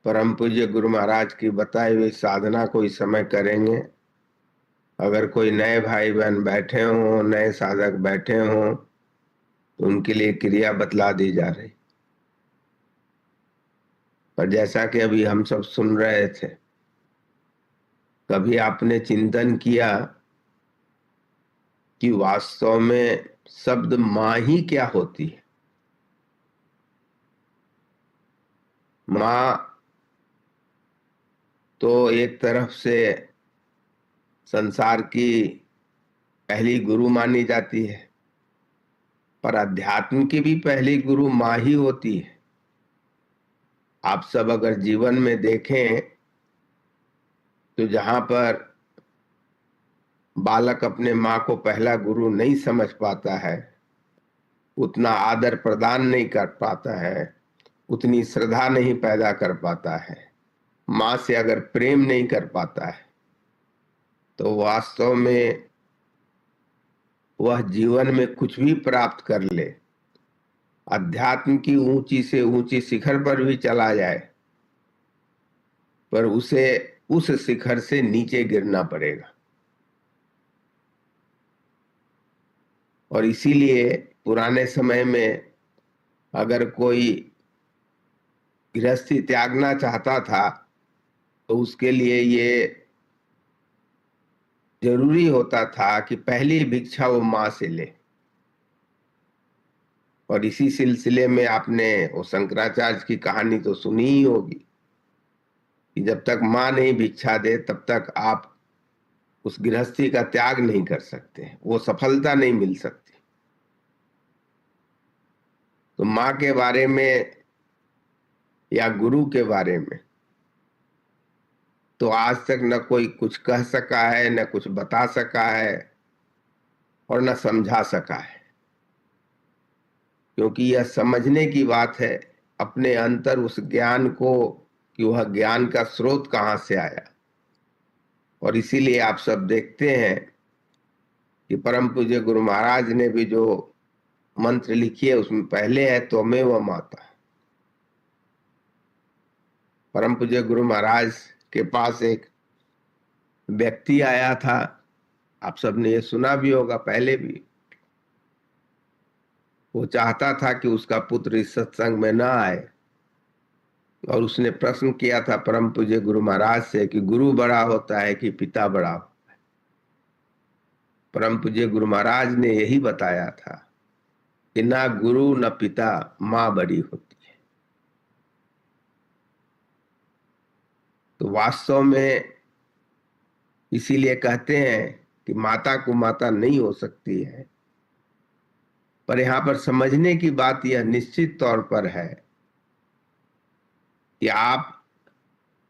परम पूज्य गुरु महाराज की बताई हुई साधना को इस समय करेंगे। अगर कोई नए भाई बहन बैठे हों, नए साधक बैठे हों, तो उनके लिए क्रिया बतला दी जा रही। पर जैसा कि अभी हम सब सुन रहे थे, कभी आपने चिंतन किया कि वास्तव में शब्द माँ ही क्या होती है? माँ तो एक तरफ से संसार की पहली गुरु मानी जाती है, पर अध्यात्म की भी पहली गुरु माँ ही होती है। आप सब अगर जीवन में देखें तो जहां पर बालक अपने माँ को पहला गुरु नहीं समझ पाता है, उतना आदर प्रदान नहीं कर पाता है, उतनी श्रद्धा नहीं पैदा कर पाता है, माँ से अगर प्रेम नहीं कर पाता है, तो वास्तव में वह जीवन में कुछ भी प्राप्त कर ले, अध्यात्म की ऊंची से ऊंची शिखर पर भी चला जाए, पर उसे उस शिखर से नीचे गिरना पड़ेगा। और इसीलिए पुराने समय में अगर कोई गृहस्थी त्यागना चाहता था तो उसके लिए ये जरूरी होता था कि पहली भिक्षा वो माँ से ले। और इसी सिलसिले में आपने वो शंकराचार्य की कहानी तो सुनी ही होगी कि जब तक माँ नहीं भिक्षा दे तब तक आप उस गृहस्थी का त्याग नहीं कर सकते, वो सफलता नहीं मिल सकती। तो माँ के बारे में या गुरु के बारे में तो आज तक न कोई कुछ कह सका है, न कुछ बता सका है और न समझा सका है, क्योंकि यह समझने की बात है अपने अंतर उस ज्ञान को कि वह ज्ञान का स्रोत कहाँ से आया। और इसीलिए आप सब देखते हैं कि परम पूज्य गुरु महाराज ने भी जो मंत्र लिखी है उसमें पहले है त्वमेव माता। परम पूज्य गुरु महाराज के पास एक व्यक्ति आया था, आप सबने ये सुना भी होगा पहले भी। वो चाहता था कि उसका पुत्र इस सत्संग में न आए और उसने प्रश्न किया था परम पूज्य गुरु महाराज से कि गुरु बड़ा होता है कि पिता बड़ा होता है? परम पूज्य गुरु महाराज ने यही बताया था कि ना गुरु न पिता, माँ बड़ी होती है। तो वास्तव में इसीलिए कहते हैं कि माता को माता नहीं हो सकती है। पर यहाँ पर समझने की बात यह निश्चित तौर पर है कि आप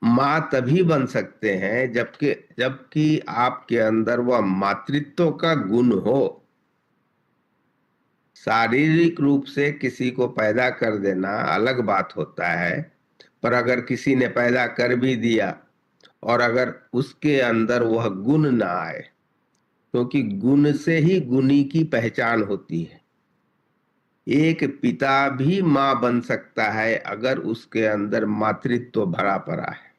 माँ तभी बन सकते हैं जबकि जबकि आपके अंदर वह मातृत्व का गुण हो। शारीरिक रूप से किसी को पैदा कर देना अलग बात होता है, पर अगर किसी ने पैदा कर भी दिया और अगर उसके अंदर वह गुण ना आए, क्योंकि गुण से ही गुणी की पहचान होती है। एक पिता भी माँ बन सकता है अगर उसके अंदर मातृत्व भरा पड़ा है।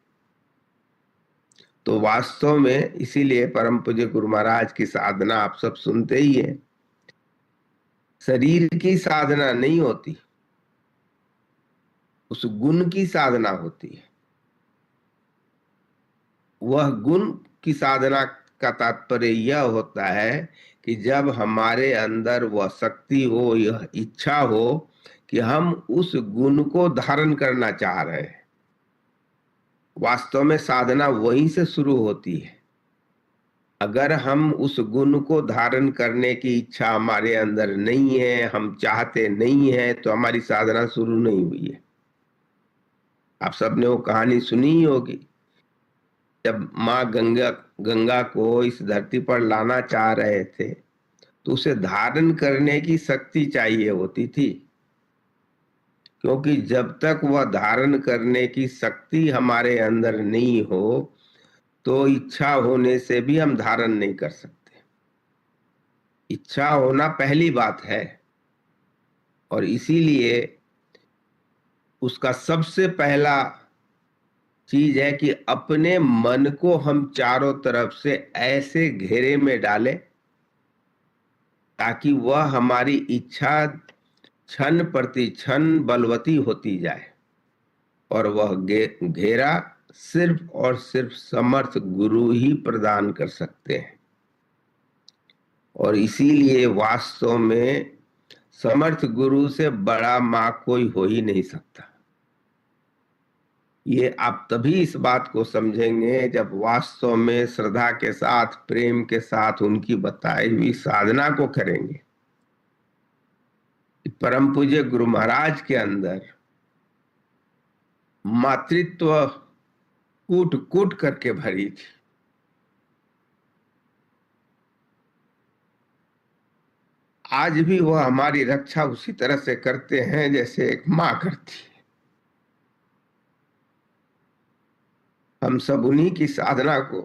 तो वास्तव में इसीलिए परम पूज्य गुरु महाराज की साधना आप सब सुनते ही हैं, शरीर की साधना नहीं होती, उस गुण की साधना होती है। वह गुण की साधना का तात्पर्य यह होता है कि जब हमारे अंदर वह शक्ति हो, यह इच्छा हो कि हम उस गुण को धारण करना चाह रहे हैं। वास्तव में साधना वहीं से शुरू होती है। अगर हम उस गुण को धारण करने की इच्छा हमारे अंदर नहीं है, हम चाहते नहीं है, तो हमारी साधना शुरू नहीं हुई है। आप सबने वो कहानी सुनी ही होगी, जब माँ गंगा गंगा को इस धरती पर लाना चाह रहे थे तो उसे धारण करने की शक्ति चाहिए होती थी, क्योंकि जब तक वह धारण करने की शक्ति हमारे अंदर नहीं हो तो इच्छा होने से भी हम धारण नहीं कर सकते। इच्छा होना पहली बात है। और इसीलिए उसका सबसे पहला चीज है कि अपने मन को हम चारों तरफ से ऐसे घेरे में डालें ताकि वह हमारी इच्छा क्षण प्रति क्षण बलवती होती जाए, और वह घेरा सिर्फ और सिर्फ समर्थ गुरु ही प्रदान कर सकते हैं। और इसीलिए वास्तव में समर्थ गुरु से बड़ा मां कोई हो ही नहीं सकता। ये आप तभी इस बात को समझेंगे जब वास्तव में श्रद्धा के साथ, प्रेम के साथ उनकी बताई हुई साधना को करेंगे। परम पूज्य गुरु महाराज के अंदर मातृत्व कूट कूट करके भरी थी। आज भी वह हमारी रक्षा उसी तरह से करते हैं जैसे एक मां करती है। हम सब उन्हीं की साधना को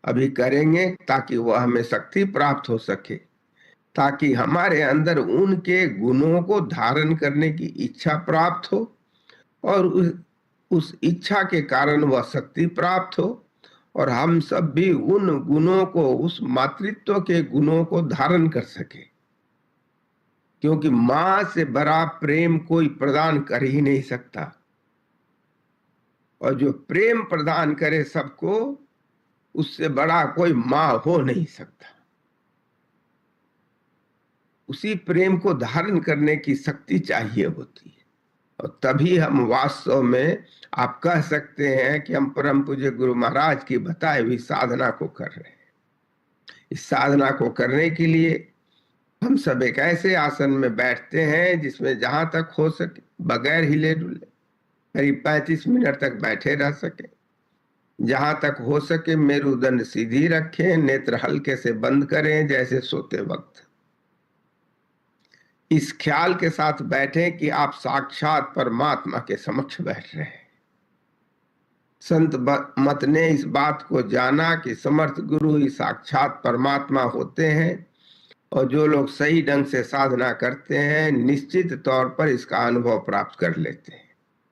अभी करेंगे ताकि वह हमें शक्ति प्राप्त हो सके, ताकि हमारे अंदर उनके गुणों को धारण करने की इच्छा प्राप्त हो, और उस इच्छा के कारण वह शक्ति प्राप्त हो, और हम सब भी उन गुणों को, उस मातृत्व के गुणों को धारण कर सके। क्योंकि मां से बड़ा प्रेम कोई प्रदान कर ही नहीं सकता, और जो प्रेम प्रदान करे सबको, उससे बड़ा कोई मां हो नहीं सकता। उसी प्रेम को धारण करने की शक्ति चाहिए होती है, और तभी हम वास्तव में आप कह सकते हैं कि हम परम पूज्य गुरु महाराज की बताई हुई साधना को कर रहे हैं। इस साधना को करने के लिए हम सब एक ऐसे आसन में बैठते हैं जिसमें जहां तक हो सके बगैर हिले डुले करीब 35 मिनट तक बैठे रह सके। जहां तक हो सके मेरुदंड सीधी रखें, नेत्र हल्के से बंद करें जैसे सोते वक्त। इस ख्याल के साथ बैठें कि आप साक्षात परमात्मा के समक्ष बैठ रहे हैं। संत मत ने इस बात को जाना कि समर्थ गुरु ही साक्षात परमात्मा होते हैं, और जो लोग सही ढंग से साधना करते हैं निश्चित तौर पर इसका अनुभव प्राप्त कर लेते हैं।